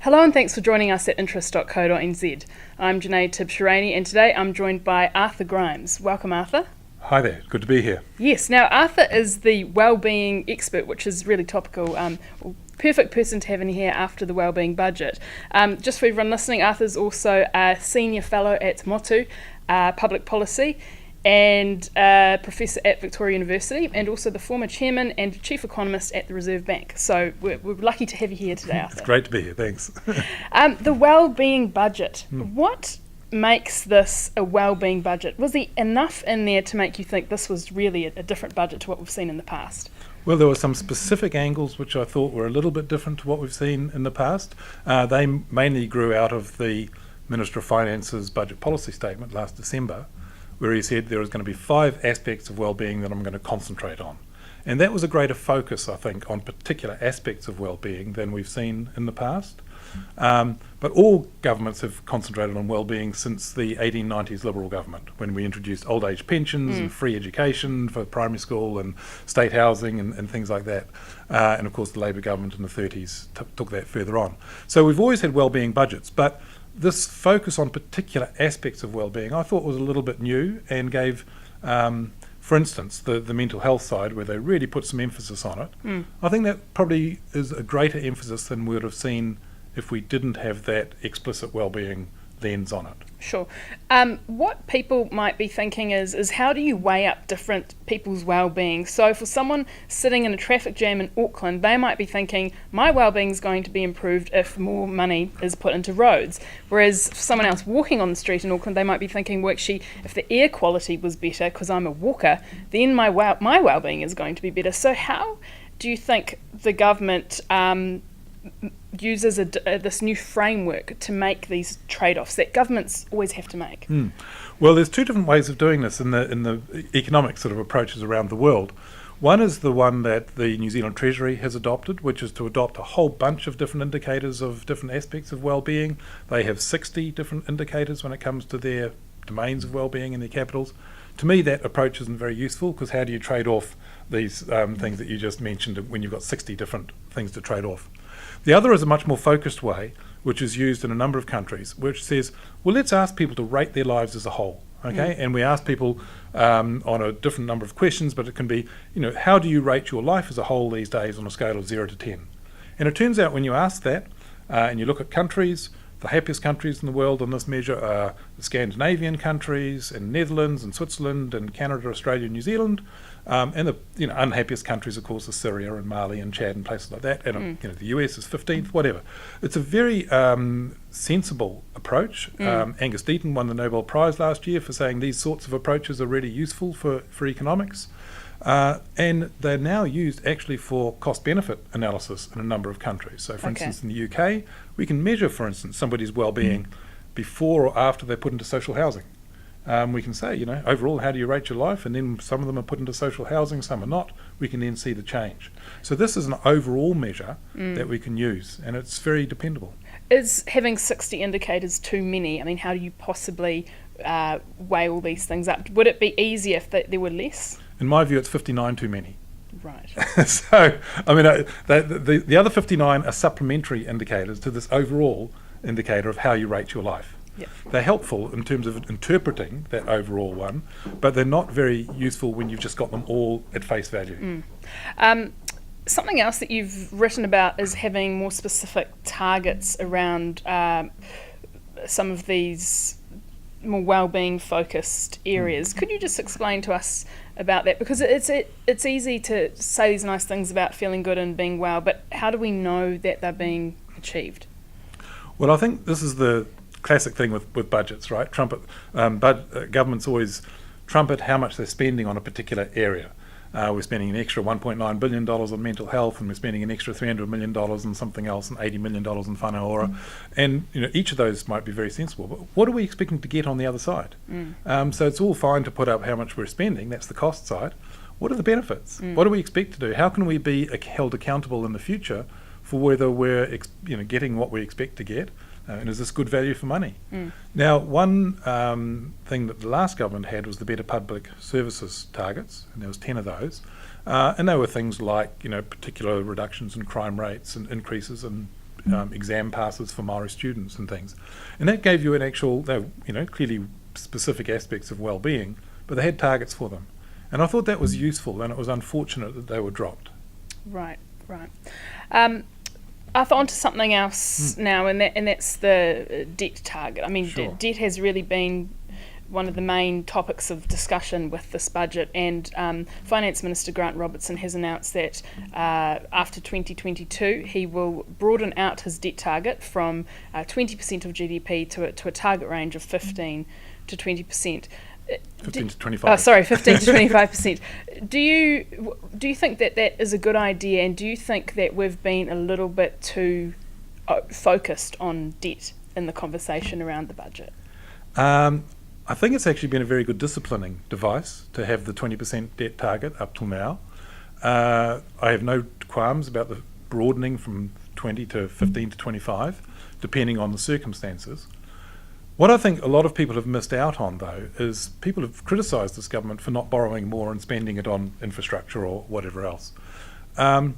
Hello and thanks for joining us at interest.co.nz. I'm Janae Tibshirani and today I'm joined by Arthur Grimes. Welcome, Arthur. Hi there, good to be here. Yes, now Arthur is the wellbeing expert, which is really topical. Perfect person to have in here after the wellbeing budget. Just for everyone listening, Arthur's also a senior fellow at Motu Public Policy and professor at Victoria University, and also the former chairman and chief economist at the Reserve Bank. So we're lucky to have you here today, Arthur. It's great to be here, thanks. The wellbeing budget, what makes this a wellbeing budget? Was there enough in there to make you think this was really a different budget to what we've seen in the past? Well, there were some specific angles which I thought were a little bit different to what we've seen in the past. They mainly grew out of the Minister of Finance's budget policy statement last December, where he said there was going to be 5 aspects of wellbeing that I'm going to concentrate on. And that was a greater focus, I think, on particular aspects of wellbeing than we've seen in the past. But all governments have concentrated on wellbeing since the 1890s Liberal government, when we introduced old age pensions and free education for primary school and state housing and things like that. And of course the Labour government in the 30s took that further on. So we've always had wellbeing budgets, but this focus on particular aspects of wellbeing I thought was a little bit new and gave, for instance, the mental health side, where they really put some emphasis on it. I think that probably is a greater emphasis than we would have seen if we didn't have that explicit wellbeing lens on it. Sure. What people might be thinking is how do you weigh up different people's wellbeing? So for someone sitting in a traffic jam in Auckland, they might be thinking, my wellbeing is going to be improved if more money is put into roads. Whereas for someone else walking on the street in Auckland, they might be thinking, well, actually, if the air quality was better because I'm a walker, then my wellbeing is going to be better. So how do you think the government uses this new framework to make these trade-offs that governments always have to make? Well, there's 2 different ways of doing this in the economic sort of approaches around the world. One is the one that the New Zealand Treasury has adopted, which is to adopt a whole bunch of different indicators of different aspects of wellbeing. They have 60 different indicators when it comes to their domains of wellbeing and their capitals. To me, that approach isn't very useful, because how do you trade off these things that you just mentioned when you've got 60 different things to trade off? The other is a much more focused way, which is used in a number of countries, which says, well, let's ask people to rate their lives as a whole, okay? And we ask people on a different number of questions, but it can be, how do you rate your life as a whole these days on a scale of 0 to 10? And it turns out when you ask that, and you look at countries, the happiest countries in the world on this measure are the Scandinavian countries, and Netherlands, and Switzerland, and Canada, Australia, and New Zealand. And the unhappiest countries, of course, are Syria and Mali and Chad and places like that. And the US is 15th, whatever. It's a very sensible approach. Angus Deaton won the Nobel Prize last year for saying these sorts of approaches are really useful for economics. And they're now used actually for cost-benefit analysis in a number of countries. So, for instance, in the UK, we can measure, for instance, somebody's well-being before or after they're put into social housing. We can say, overall, how do you rate your life? And then some of them are put into social housing, some are not. We can then see the change. So this is an overall measure that we can use, and it's very dependable. Is having 60 indicators too many? I mean, how do you possibly weigh all these things up? Would it be easier if there were less? In my view, it's 59 too many. Right. So, I mean, the other 59 are supplementary indicators to this overall indicator of how you rate your life. Yep. They're helpful in terms of interpreting that overall one, but they're not very useful when you've just got them all at face value. Something else that you've written about is having more specific targets around some of these more well-being focused areas. Could you just explain to us about that? Because it's easy to say these nice things about feeling good and being well, but how do we know that they're being achieved? Well, I think this is the classic thing with budgets, right? Governments always trumpet how much they're spending on a particular area. We're spending an extra $1.9 billion on mental health, and we're spending an extra $300 million on something else, and $80 million in whānau ora. And each of those might be very sensible, but what are we expecting to get on the other side? So it's all fine to put up how much we're spending, that's the cost side. What are the benefits? What do we expect to do? How can we be held accountable in the future for whether we're getting what we expect to get? And is this good value for money? Now, one thing that the last government had was the better public services targets, and there was 10 of those. And they were things like, particular reductions in crime rates and increases in exam passes for Māori students and things. And that gave you an actual, clearly specific aspects of well-being, but they had targets for them. And I thought that was useful, and it was unfortunate that they were dropped. Right. Arthur, on to something else now, and that's the debt target. I mean, Sure. debt has really been one of the main topics of discussion with this budget, and Finance Minister Grant Robertson has announced that after 2022 he will broaden out his debt target from 20% of GDP to a target range of 15 to 20%. 15 to 25. 15 to 25%. Do you think that is a good idea, and do you think that we've been a little bit too focused on debt in the conversation around the budget? I think it's actually been a very good disciplining device to have the 20% debt target up till now. I have no qualms about the broadening from 20 to 15 to 25, depending on the circumstances. What I think a lot of people have missed out on, though, is people have criticised this government for not borrowing more and spending it on infrastructure or whatever else. The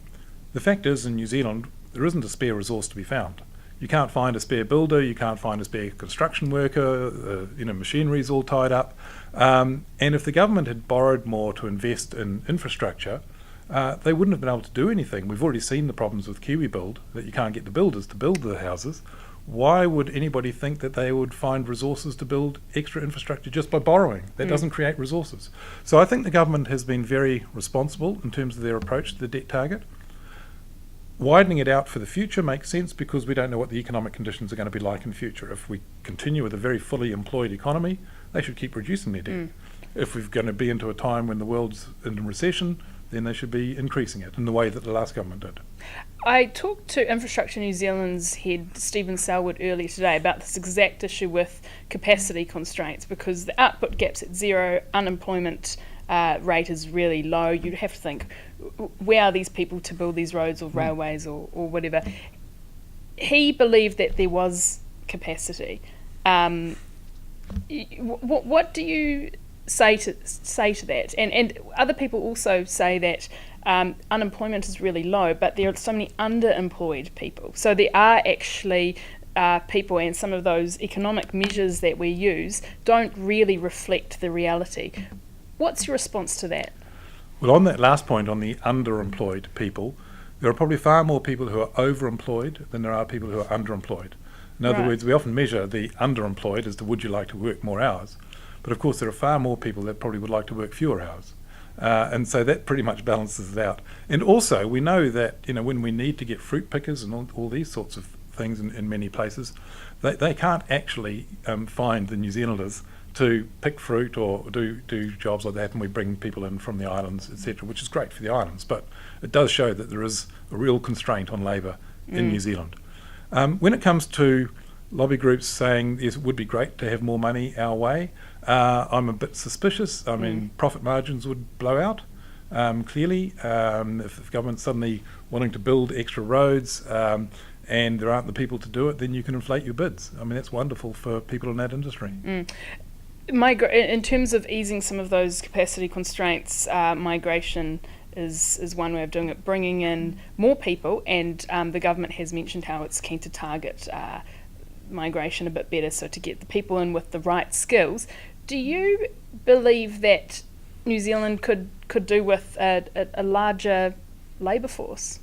fact is, in New Zealand, there isn't a spare resource to be found. You can't find a spare builder, you can't find a spare construction worker, machinery's all tied up. And if the government had borrowed more to invest in infrastructure, they wouldn't have been able to do anything. We've already seen the problems with Kiwi Build, that you can't get the builders to build the houses. Why would anybody think that they would find resources to build extra infrastructure just by borrowing? That doesn't create resources. So I think the government has been very responsible in terms of their approach to the debt target. Widening it out for the future makes sense because we don't know what the economic conditions are going to be like in the future. If we continue with a very fully employed economy, they should keep reducing their debt. If we're going to be into a time when the world's in recession, then they should be increasing it in the way that the last government did. I talked to Infrastructure New Zealand's head, Stephen Selwood, earlier today about this exact issue with capacity constraints, because the output gap's at zero, unemployment rate is really low. You'd have to think, where are these people to build these roads or railways or whatever? He believed that there was capacity. What do you say to that? And other people also say that unemployment is really low, but there are so many underemployed people. So there are actually people, and some of those economic measures that we use don't really reflect the reality. What's your response to that? Well, on that last point, on the underemployed people, there are probably far more people who are overemployed than there are people who are underemployed. In other words, we often measure the underemployed as to would you like to work more hours? But of course, there are far more people that probably would like to work fewer hours. And so that pretty much balances it out. And also, we know that when we need to get fruit pickers and all these sorts of things in many places, they can't actually find the New Zealanders to pick fruit or do jobs like that, and we bring people in from the islands, etc., which is great for the islands, but it does show that there is a real constraint on labour in New Zealand. When it comes to lobby groups saying it would be great to have more money our way, I'm a bit suspicious. I mean, profit margins would blow out, clearly. If the government's suddenly wanting to build extra roads and there aren't the people to do it, then you can inflate your bids. I mean, that's wonderful for people in that industry. In terms of easing some of those capacity constraints, migration is one way of doing it, bringing in more people, and the government has mentioned how it's keen to target migration a bit better, so to get the people in with the right skills. Do you believe that New Zealand could do with a larger labour force?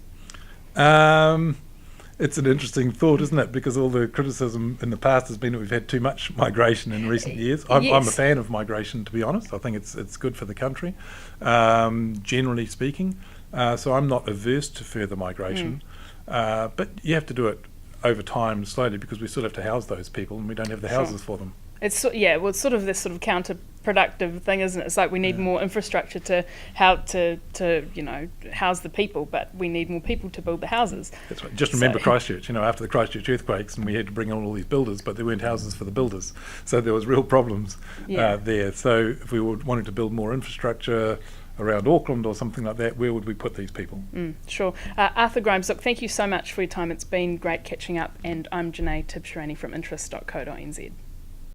It's an interesting thought, isn't it? Because all the criticism in the past has been that we've had too much migration in recent years. I'm a fan of migration, to be honest. I think it's good for the country, generally speaking. So I'm not averse to further migration. But you have to do it over time, slowly, because we still have to house those people and we don't have the houses for them. It's sort of this sort of counterproductive thing, isn't it? It's like we need more infrastructure to house the people, but we need more people to build the houses. That's right. Just remember Christchurch, after the Christchurch earthquakes, and we had to bring in all these builders, but there weren't houses for the builders. So there was real problems there. So if we were wanting to build more infrastructure around Auckland or something like that, where would we put these people? Sure. Arthur Grimes, look, thank you so much for your time. It's been great catching up, and I'm Janae Tibshirani from interest.co.nz.